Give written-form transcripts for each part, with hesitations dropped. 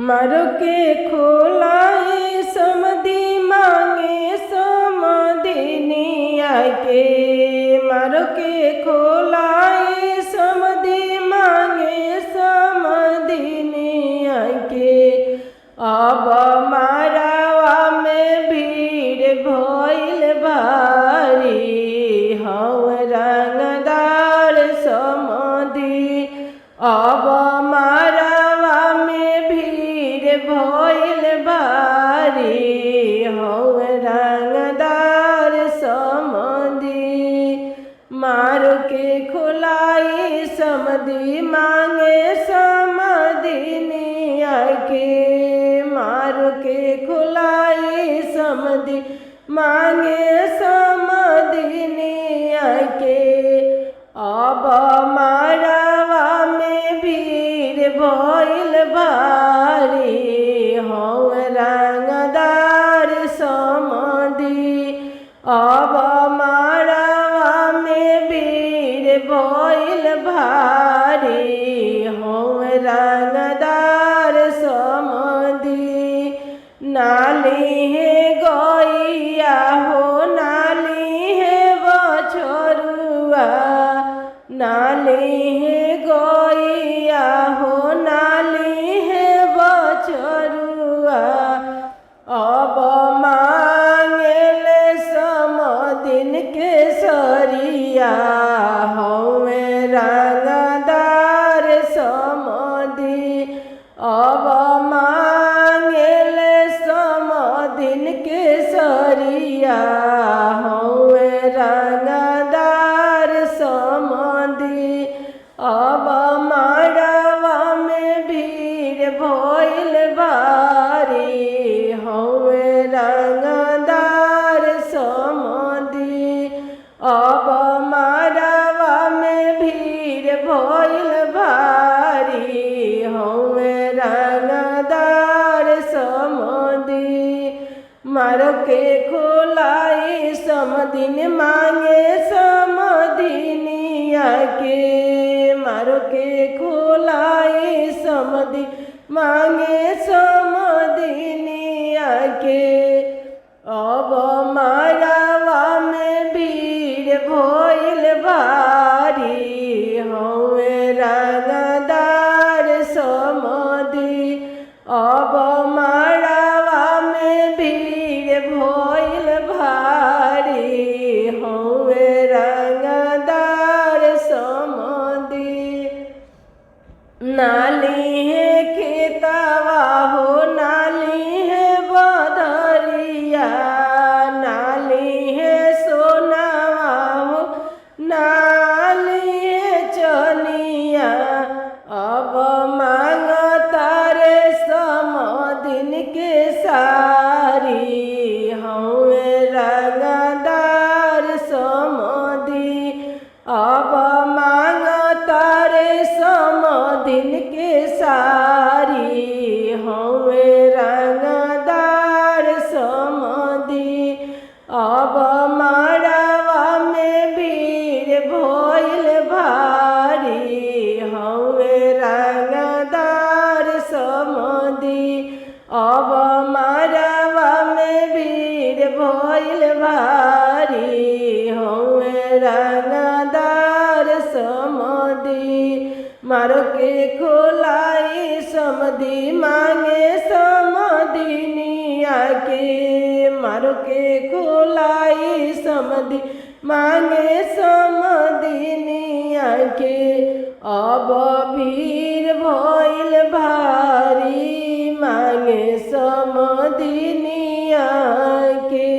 मारो के खोलाए समधि मांगे समधिनिया के। मारो के खोलाए समधि मांगे समधिनिया के। अब मारावा में भीड़ भइल भारी हौ रंगदार समधि। अब मारावा में भीड़ भइल भारी हौ रंगदार समधि। मारो के खोलाई समधि मांगे समधिनिया के। मारो के खोलाई समधि मांगे समधिनिया के। अब मारावा में भीड़ भइल भारी हौ रंगदार समधि। अब मारावा में भीड़ भइल भारी हौ रंगदार समधि। नाली है गैया हो नाली है बछरुआ। नाली है गैया हो नाली है बछरुआ। अब मांगेल समधिन के सरिया हौ रंगदार समधि। अब मांगेल समधिन के सरिया हौ रंगदार समधि। अब मारावा में भीड़ भइल भारी हौ रंगदार समधि। अब मारावा में भीड़ भइल भारी हौ रंगदार समधि। मारो के खोलाई समधिन मांगे समधिनिया के। मारो के खोलाई समधि मांगे समधिनिया के। अब मारावा में भीड़ भइल भारी हौ रंगदार समधि। अब मारावा में भीड़ भइल भारी हौ रंगदार समधि। नाली है खेतवा हो नाली है बदरिया। नाली है सोनावा हो नाली है चनिया। अब मांगता रे समधिन के सारी हौ रंगदार समधि। अब मांगता रे समधिन के सारी हौ रंगदार समधि। अब मारावा में भीड़ भइल भारी हौ रंगदार समधि। अब मारावा में भीड़ भइल भारी हौ रंगदार समधि। मारो के खोलाई समधि मांगे समधिनिया के। मारो के खोलाई समधि मांगे समधिनिया के। अब भीड़ भइल भारी मांगे समधिनिया के।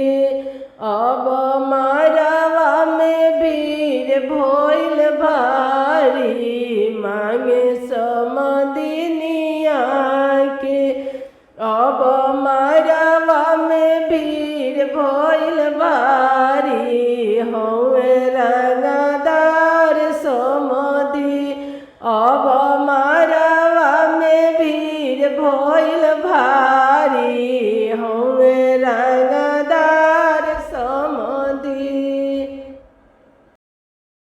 अब मारावा में भीड़ भइल भारी मांगे